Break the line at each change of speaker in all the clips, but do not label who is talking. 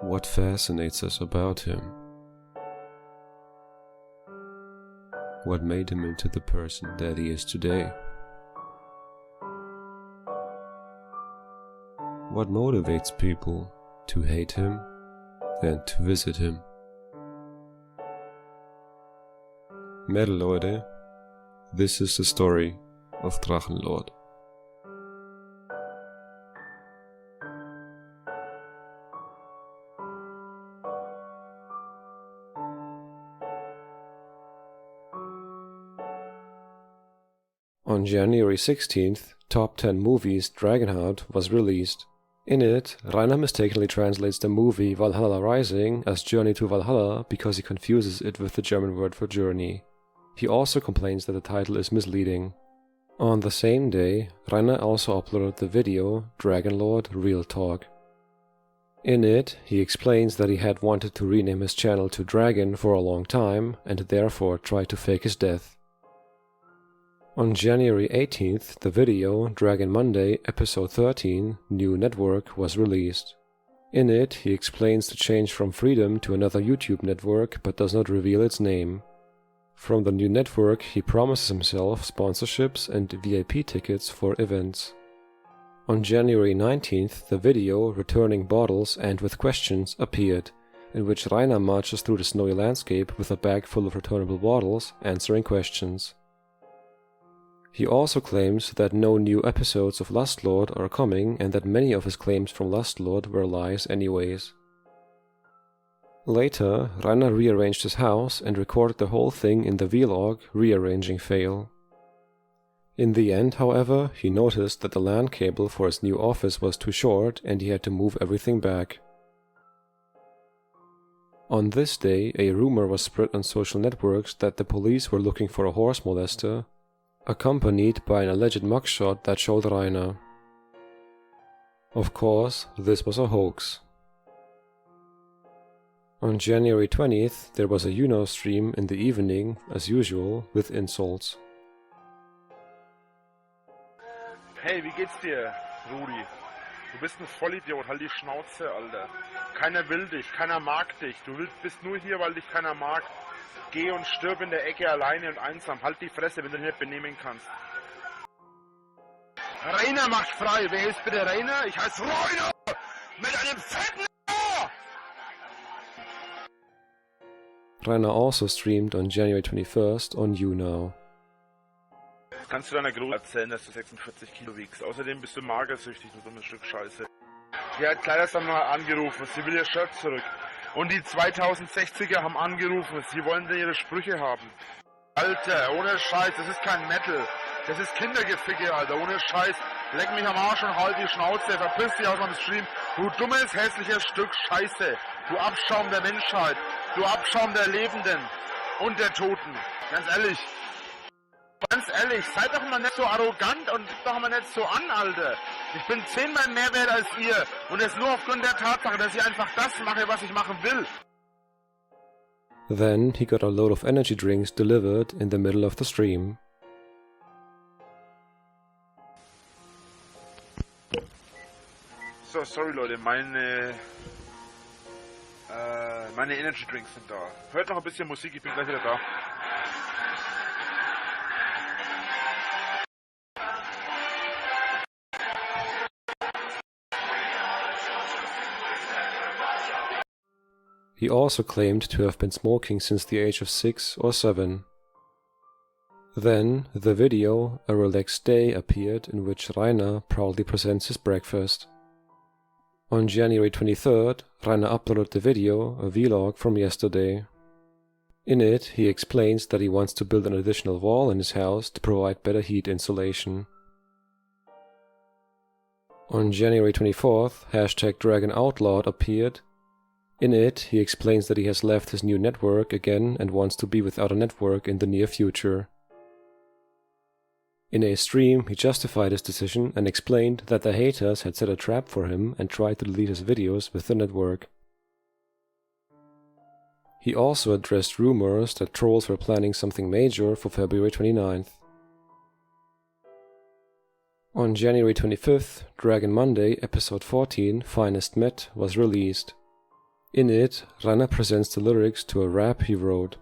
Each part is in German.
What fascinates us about him? What made him into the person that he is today? What motivates people to hate him and to visit him? Metal Leute, this is the story of Drachenlord. On January 16th, Top 10 Movies Dragonheart was released. In it, Rainer mistakenly translates the movie Valhalla Rising as Journey to Valhalla because he confuses it with the German word for journey. He also complains that the title is misleading. On the same day, Rainer also uploaded the video Drachenlord Real Talk. In it, he explains that he had wanted to rename his channel to Dragon for a long time and therefore tried to fake his death. On January 18th, the video Dragon Monday Episode 13 New Network was released. In it, he explains the change from Freedom to another YouTube network but does not reveal its name. From the new network, he promises himself sponsorships and VIP tickets for events. On January 19th, the video Returning Bottles and with Questions appeared, in which Rainer marches through the snowy landscape with a bag full of returnable bottles, answering questions. He also claims that no new episodes of Lustlord are coming and that many of his claims from Lustlord were lies anyways. Later, Rainer rearranged his house and recorded the whole thing in the vlog Rearranging Fail. In the end, however, he noticed that the LAN cable for his new office was too short and he had to move everything back. On this day, a rumor was spread on social networks that the police were looking for a horse molester, accompanied by an alleged mugshot that showed Rainer. Of course, this was a hoax. On January 20th, there was a Juno stream in the evening, as usual, with insults.
Hey, wie geht's dir, Rudi? Du bist ein Vollidiot, halt die Schnauze, Alter. Keiner will dich, keiner mag dich. Du bist nur hier, weil dich keiner mag. Geh und stirb in der Ecke alleine und einsam. Halt die Fresse, wenn du dich nicht benehmen kannst. Rainer macht frei. Wer ist bitte Rainer? Ich heiße Rainer! Mit einem fetten Ohr!
Rainer also streamed on January 21st on YouNow.
Kannst du deiner Groß erzählen, dass du 46 Kilo wiegst? Außerdem bist du magersüchtig, du dummes Stück Scheiße. Die hat Kleidersammlung angerufen, sie will ihr Shirt zurück. Und die 2060er haben angerufen, sie wollen ihre Sprüche haben. Alter, ohne Scheiß, das ist kein Metal. Das ist Kindergeficke, Alter, ohne Scheiß. Leck mich am Arsch und halt die Schnauze, verpiss dich aus meinem Stream. Du dummes, hässliches Stück Scheiße. Du Abschaum der Menschheit. Du Abschaum der Lebenden und der Toten. Ganz ehrlich, seid doch mal nicht so arrogant und gebt doch mal nicht so an, Alter. Ich bin 10-mal mehr wert als ihr und es nur aufgrund der Tatsache, dass ich einfach das mache, was ich machen will.
Then he got a load of energy drinks delivered in the middle of the stream.
So, sorry Leute, meine Energy Drinks sind da. Hört noch ein bisschen Musik, ich bin gleich wieder da.
He also claimed to have been smoking since the age of 6 or 7. Then, the video A Relaxed Day appeared in which Rainer proudly presents his breakfast. On January 23rd, Rainer uploaded the video, a vlog from yesterday. In it, he explains that he wants to build an additional wall in his house to provide better heat insulation. On January 24th, #DragonOutlawed appeared. In it, he explains that he has left his new network again and wants to be without a network in the near future. In a stream, he justified his decision and explained that the haters had set a trap for him and tried to delete his videos with the network. He also addressed rumors that trolls were planning something major for February 29th. On January 25th, Dragon Monday Episode 14, Finest Met, was released. In it, Rainer presents the lyrics to a rap he wrote.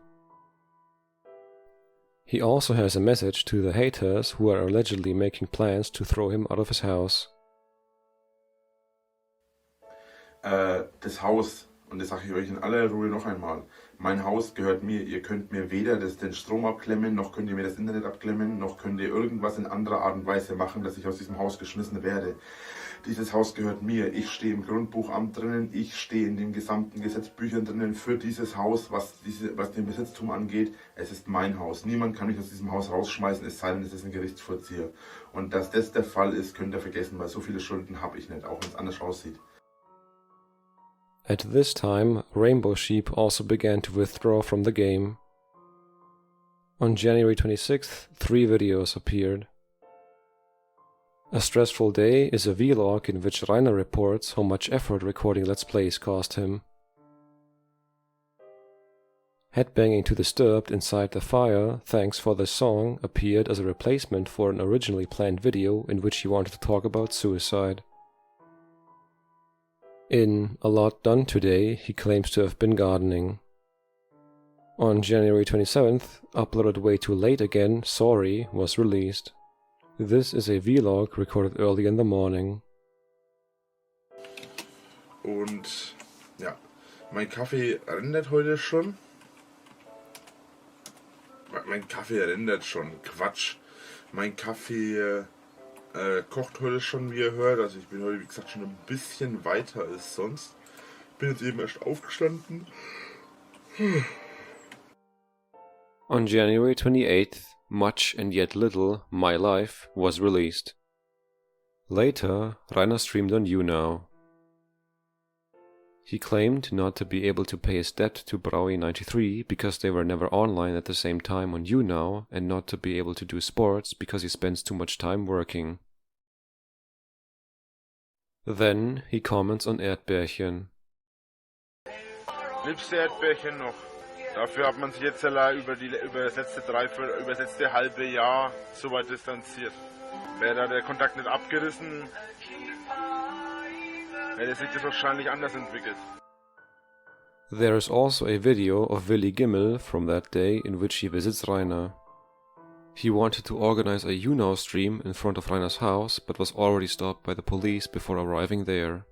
He also has a message to the haters who are allegedly making plans to throw him out of his house.
Das Haus, und das sage ich euch in aller Ruhe noch einmal, mein Haus gehört mir, ihr könnt mir weder den Strom abklemmen, noch könnt ihr mir das Internet abklemmen, noch könnt ihr irgendwas in anderer Art und Weise machen, dass ich aus diesem Haus geschmissen werde. Dieses Haus gehört mir, ich stehe im Grundbuchamt drinnen, ich stehe in den gesamten Gesetzbüchern drinnen für dieses Haus, was den Besitztum angeht. Es ist mein Haus, niemand kann mich aus diesem Haus rausschmeißen, es sei denn, es ist ein Gerichtsvollzieher. Und dass das der Fall ist, könnt ihr vergessen, weil so viele Schulden habe ich nicht, auch wenn es anders aussieht.
At this time, Rainbow Sheep also began to withdraw from the game. On January 26th, 3 videos appeared. A Stressful Day is a vlog in which Rainer reports how much effort recording Let's Plays cost him. Headbanging to Disturbed Inside the Fire, Thanks for the Song, appeared as a replacement for an originally planned video in which he wanted to talk about suicide. In A Lot Done Today, he claims to have been gardening. On January 27th, uploaded way too late again, Sorry, was released. This is a vlog recorded early in the morning.
Und ja, mein Kaffee rendert heute schon. Quatsch. Mein Kaffee kocht heute schon, wie ihr hört. Also ich bin heute, wie gesagt, schon ein bisschen weiter als sonst. Bin jetzt eben erst aufgestanden.
On January 28th, Much and Yet Little, My Life, was released. Later, Rainer streamed on YouNow. He claimed not to be able to pay his debt to Braui93 because they were never online at the same time on YouNow, and not to be able to do sports because he spends too much time working. Then he comments on Erdbärchen.
Liebste Erdbärchen noch. Dafür hat man sich jetzt über das letzte halbe Jahr so weit distanziert. Wäre da der Kontakt nicht abgerissen, hätte sich das wahrscheinlich anders entwickelt.
There is also a video of Willi Gimmel from that day in which he visits Rainer. He wanted to organize a YouNow stream in front of Rainer's house, but was already stopped by the police before arriving there.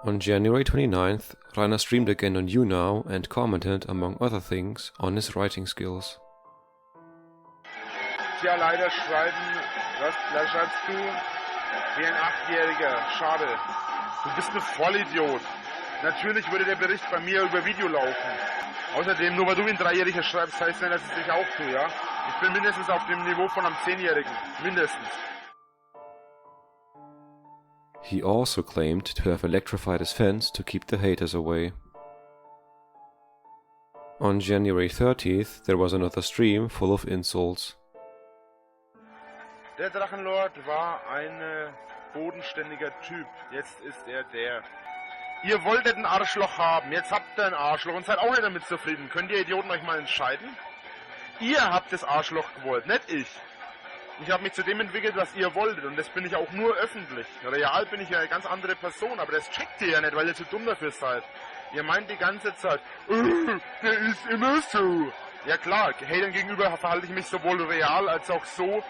On January 29th, Rainer streamed again on YouNow and commented, among other things, on his writing skills.
Tja, leider schreibst du wie ein 8-Jähriger. Schade. Du bist ein Vollidiot. Natürlich würde der Bericht bei mir über Video laufen. Außerdem, nur weil du wie ein 3-Jähriger schreibst, heißt nicht, dass ich dich auch tue, ja? Ich bin mindestens auf dem Niveau von einem 10-Jährigen. Mindestens.
He also claimed to have electrified his fence to keep the haters away. On January 30th, there was another stream full of insults.
Der Drachenlord war ein bodenständiger Typ. Jetzt ist er der. Ihr wolltet ein Arschloch haben, jetzt habt ihr ein Arschloch und seid auch nicht damit zufrieden. Könnt ihr Idioten euch mal entscheiden? Ihr habt das Arschloch gewollt, nicht ich. Ich habe mich zu dem entwickelt, was ihr wolltet, und das bin ich auch nur öffentlich. Real bin ich ja eine ganz andere Person, aber das checkt ihr ja nicht, weil ihr zu dumm dafür seid. Ihr meint die ganze Zeit, der ist immer so. Ja klar, Hatern gegenüber verhalte ich mich sowohl real als auch so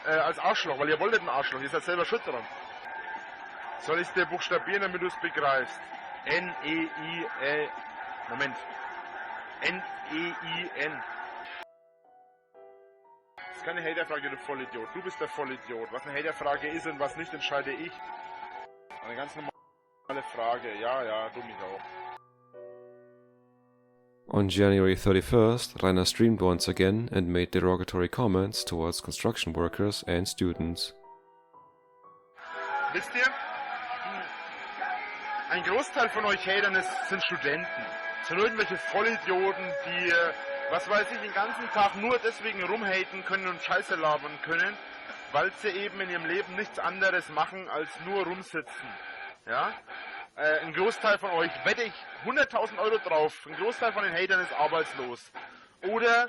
als Arschloch, weil ihr wolltet ein Arschloch, ihr seid selber schuld dran. Soll ich es dir buchstabieren, damit du es begreifst? N-E-I-N. Moment. N-E-I-N. Das ist keine Haterfrage, du Vollidiot. Du bist der Vollidiot. Was eine Haterfrage ist und was nicht, entscheide ich. Eine ganz normale Frage. Ja, du mich auch.
On January 31st, Rainer streamed once again and made derogatory comments towards construction workers and students.
Wisst ihr? Ein Großteil von euch Hatern sind Studenten. Sind irgendwelche Vollidioten, die, was weiß ich, den ganzen Tag nur deswegen rumhaten können und Scheiße labern können, weil sie eben in ihrem Leben nichts anderes machen, als nur rumsitzen. Ja? Ein Großteil von euch, wette ich 100.000 Euro drauf, ein Großteil von den Hatern ist arbeitslos. Oder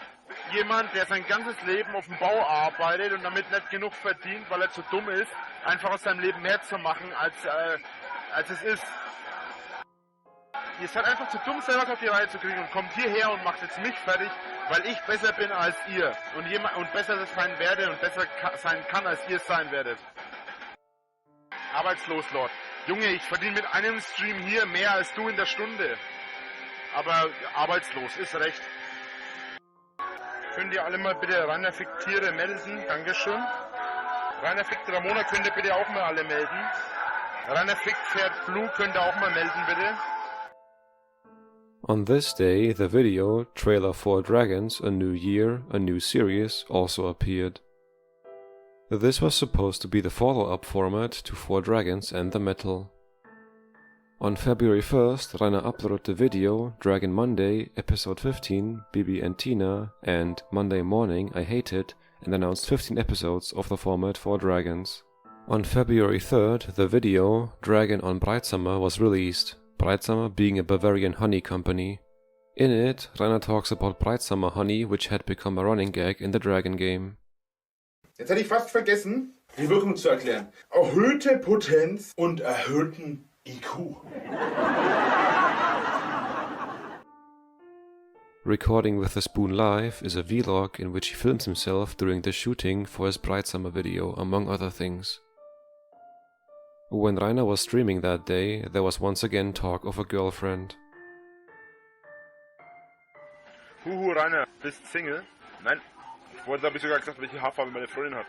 jemand, der sein ganzes Leben auf dem Bau arbeitet und damit nicht genug verdient, weil er zu dumm ist, einfach aus seinem Leben mehr zu machen, als es ist. ihr seid einfach zu dumm, selber auf die Reihe zu kriegen und kommt hierher und macht jetzt mich fertig, weil ich besser bin als ihr und besser sein werde und besser sein kann, als ihr es sein werdet. Arbeitslos, Lord. Junge, ich verdiene mit einem Stream hier mehr als du in der Stunde. Aber arbeitslos, ist recht. Könnt ihr alle mal bitte Rainer Fick Tiere melden? Dankeschön. Rainer Fick Ramona könnt ihr bitte auch mal alle melden. Rainer Fick Pferd Blue könnt ihr auch mal melden, bitte.
On this day, the video, Trailer 4 Dragons, A New Year, A New Series, also appeared. This was supposed to be the follow-up format to 4 Dragons and the Metal. On February 1st, Rainer uploaded the video Dragon Monday, Episode 15, Bibi and Tina, and Monday Morning, I Hate It, and announced 15 episodes of the format 4 Dragons. On February 3rd, the video Dragon on Breitsummer was released, Breitsummer being a Bavarian honey company. In it, Rainer talks about Breitsummer honey, which had become a running gag in the Dragon game.
Jetzt hätte ich fast vergessen, die Wirkung zu erklären. Erhöhte Potenz und erhöhten IQ.
Recording with the Spoon Live is a vlog in which he films himself during the shooting for his Breitsummer video, among other things. When Rainer was streaming that day, there was once again talk of a girlfriend.
Huhu, Rainer, bist Single? Nein. Vorhin habe ich sogar gesagt, welche Haarfarbe meine Freundin hat.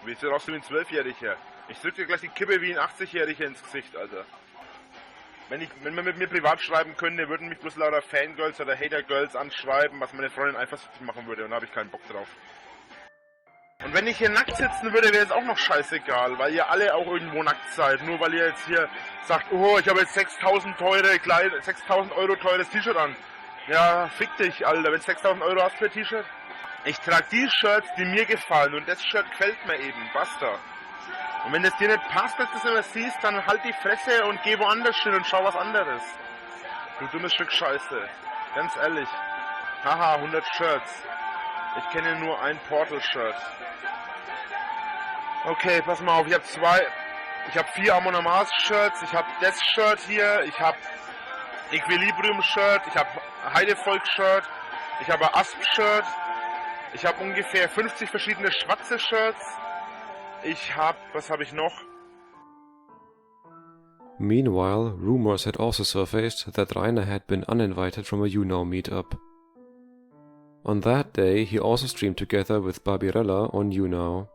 Wie sieht aus wie ein 12-Jähriger? Ich drück dir gleich die Kippe wie ein 80-Jähriger ins Gesicht, Alter. Wenn man mit mir privat schreiben könnte, würden mich bloß lauter Fangirls oder Hatergirls anschreiben, was meine Freundin eifersüchtig machen würde, und da habe ich keinen Bock drauf. Und wenn ich hier nackt sitzen würde, wäre es auch noch scheißegal, weil ihr alle auch irgendwo nackt seid. Nur weil ihr jetzt hier sagt, oh, ich habe jetzt 6.000 Euro teures T-Shirt an. Ja, fick dich, Alter, wenn du 6.000 Euro hast für ein T-Shirt. Ich trage die Shirts, die mir gefallen, und das Shirt gefällt mir eben, basta. Und wenn das dir nicht passt, dass du das immer siehst, dann halt die Fresse und geh woanders hin und schau was anderes. Du dummes Stück Scheiße. Ganz ehrlich. Haha, 100 Shirts. Ich kenne nur ein Portal-Shirt. Okay, pass mal auf, ich habe 4 Amonamas-Shirts, ich habe das Shirt hier, ich habe Equilibrium-Shirt, ich habe Heidevolk-Shirt, ich habe ein Asp-Shirt, ich habe ungefähr 50 verschiedene schwarze Shirts, was habe ich noch?
Meanwhile, rumors had also surfaced that Rainer had been uninvited from a YouNow meetup. On that day, he also streamed together with Barbierella on YouNow.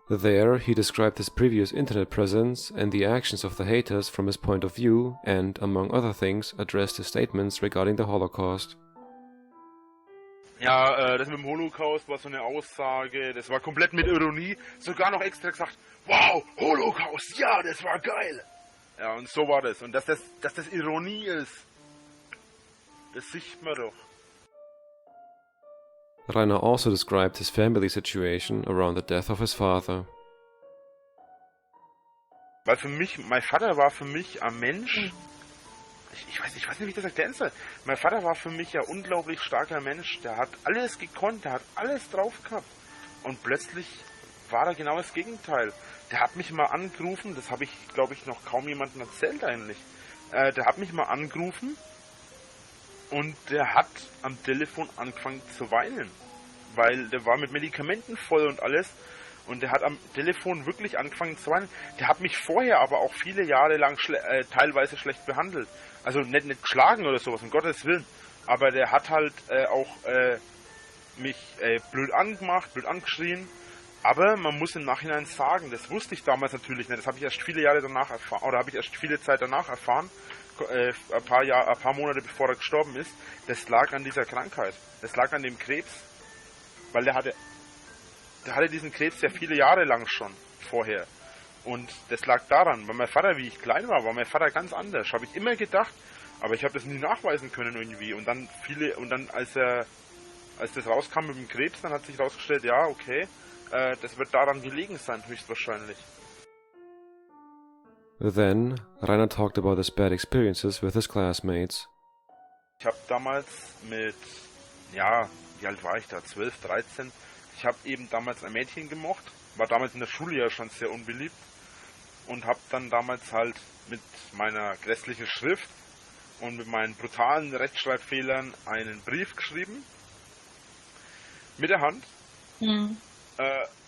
There, he described his previous internet presence and the actions of the haters from his point of view and, among other things, addressed his statements regarding the Holocaust.
Ja, das mit dem Holocaust war so eine Aussage, das war komplett mit Ironie, sogar noch extra gesagt, wow, Holocaust, ja, das war geil. Ja, und so war das. Und dass das Ironie ist, das sieht man doch.
Rainer also described his family situation around the death of his father.
Weil mein Vater war für mich ein Mensch, ich weiß nicht, wie ich das erklären soll. Mein Vater war für mich ein unglaublich starker Mensch, der hat alles gekonnt, der hat alles drauf gehabt. Und plötzlich war er genau das Gegenteil. Der hat mich mal angerufen, das habe ich, glaube ich, noch kaum jemandem erzählt eigentlich. Der hat mich mal angerufen und der hat am Telefon angefangen zu weinen. Weil der war mit Medikamenten voll und alles. Und der hat am Telefon wirklich angefangen zu weinen. Der hat mich vorher aber auch viele Jahre lang teilweise schlecht behandelt. Also nicht geschlagen oder sowas, um Gottes Willen. Aber der hat halt auch mich blöd angemacht, blöd angeschrien. Aber man muss im Nachhinein sagen, das wusste ich damals natürlich nicht. Das habe ich erst viele Jahre danach erfahren, oder habe ich erst viele Zeit danach erfahren, ein paar Monate bevor er gestorben ist. Das lag an dieser Krankheit. Das lag an dem Krebs. Weil der hatte diesen Krebs ja viele Jahre lang schon vorher. Und das lag daran, weil mein Vater, wie ich klein war mein Vater ganz anders. Habe ich immer gedacht, aber ich habe das nie nachweisen können irgendwie. Und dann als das rauskam mit dem Krebs, dann hat sich herausgestellt, ja, okay, das wird daran gelegen sein, höchstwahrscheinlich.
Then, Rainer talked about his bad experiences with his classmates.
Ich habe damals wie alt war ich da? 12, 13. Ich habe eben damals ein Mädchen gemocht, war damals in der Schule ja schon sehr unbeliebt und habe dann damals halt mit meiner grässlichen Schrift und mit meinen brutalen Rechtschreibfehlern einen Brief geschrieben. Mit der Hand.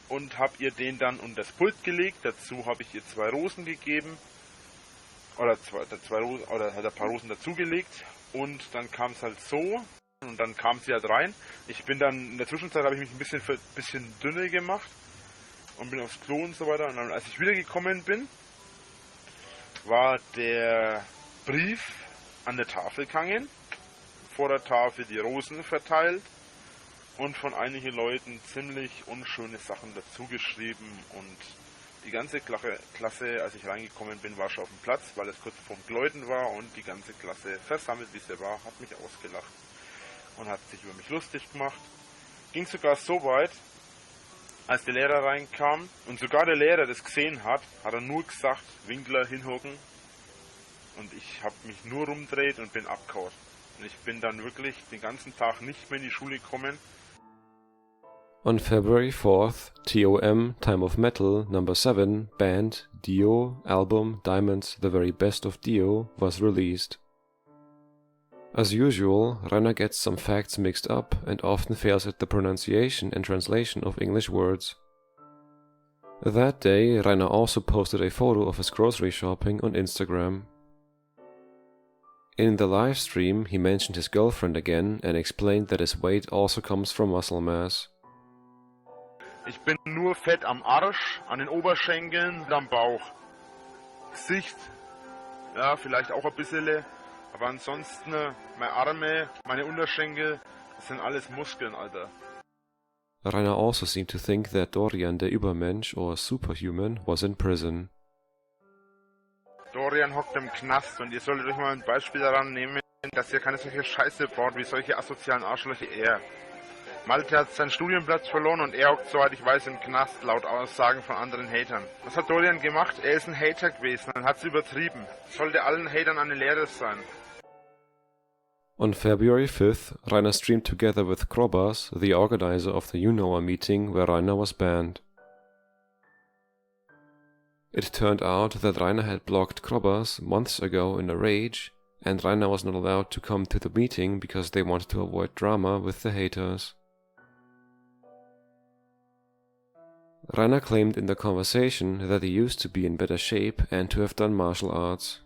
Und habe ihr den dann unter das Pult gelegt. Dazu habe ich ihr 2 Rosen gegeben. Oder hat ein paar Rosen dazugelegt. Und dann kam es halt so. Und dann kam sie halt rein. Ich bin dann, in der Zwischenzeit habe ich mich ein bisschen dünner gemacht. Und bin aufs Klo und so weiter. Und dann, als ich wiedergekommen bin, war der Brief an der Tafel gehangen. Vor der Tafel die Rosen verteilt. Und von einigen Leuten ziemlich unschöne Sachen dazu geschrieben. Und die ganze Klasse, als ich reingekommen bin, war schon auf dem Platz, weil es kurz vorm Gläuten war. Und die ganze Klasse, versammelt wie sie war, hat mich ausgelacht. Und hat sich über mich lustig gemacht. Ging sogar so weit, als der Lehrer reinkam und sogar der Lehrer das gesehen hat, hat er nur gesagt, Winkler hinhocken. Und ich habe mich nur rumgedreht und bin abgehauen. Und ich bin dann wirklich den ganzen Tag nicht mehr in die Schule gekommen.
On February 4th, TOM Time of Metal number 7 band Dio album Diamonds The Very Best of Dio was released. As usual, Rainer gets some facts mixed up and often fails at the pronunciation and translation of English words. That day, Rainer also posted a photo of his grocery shopping on Instagram. In the live stream, he mentioned his girlfriend again and explained that his weight also comes from muscle mass.
Ich bin nur fett am Arsch, an den Oberschenkeln und am Bauch. Gesicht, ja, vielleicht auch ein bisschen, aber ansonsten meine Arme, meine Unterschenkel, das sind alles Muskeln, Alter.
Rainer also seemed to think that Dorian der Übermensch or Superhuman was in prison.
Dorian hockt im Knast und ihr solltet euch mal ein Beispiel daran nehmen, dass ihr keine solche Scheiße baut wie solche asozialen Arschlöcher er. Malte hat seinen Studienplatz verloren und er hockt, soweit ich weiß, im Knast, laut Aussagen von anderen Hatern. Was hat Dorian gemacht? Er ist ein Hater gewesen und hat es übertrieben. Sollte allen Hatern eine Lehre sein.
On February 5th, Rainer streamed together with Krobbas, the organizer of the You Know A meeting where Rainer was banned. It turned out that Rainer had blocked Krobbas months ago in a rage, and Rainer was not allowed to come to the meeting because they wanted to avoid drama with the haters. Rainer claimed in the conversation that he used to be in better shape and to have done martial arts.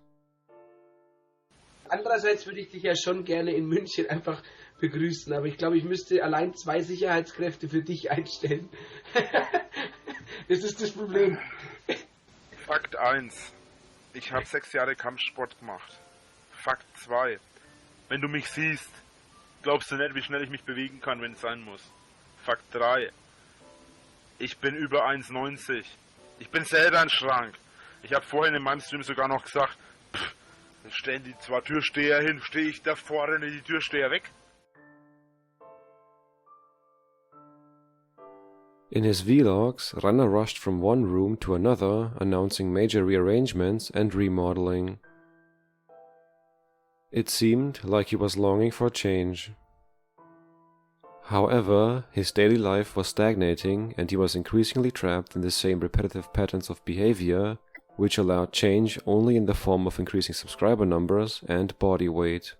Andererseits würde ich dich ja schon gerne in München einfach begrüßen, aber ich glaube, ich müsste allein 2 Sicherheitskräfte für dich einstellen. Das ist das Problem.
Fakt 1. Ich habe 6 Jahre Kampfsport gemacht. Fakt 2. Wenn du mich siehst, glaubst du nicht, wie schnell ich mich bewegen kann, wenn es sein muss. Fakt 3. Ich bin über 1,90. Ich bin selber ein Schrank. Ich habe vorhin in meinem Stream sogar noch gesagt, stellen die 2 Türsteher hin, stehe ich da vorne die Türsteher weg.
In his vlogs, Rainer rushed from one room to another, announcing major rearrangements and remodeling. It seemed like he was longing for change. However, his daily life was stagnating and he was increasingly trapped in the same repetitive patterns of behavior, which allowed change only in the form of increasing subscriber numbers and body weight.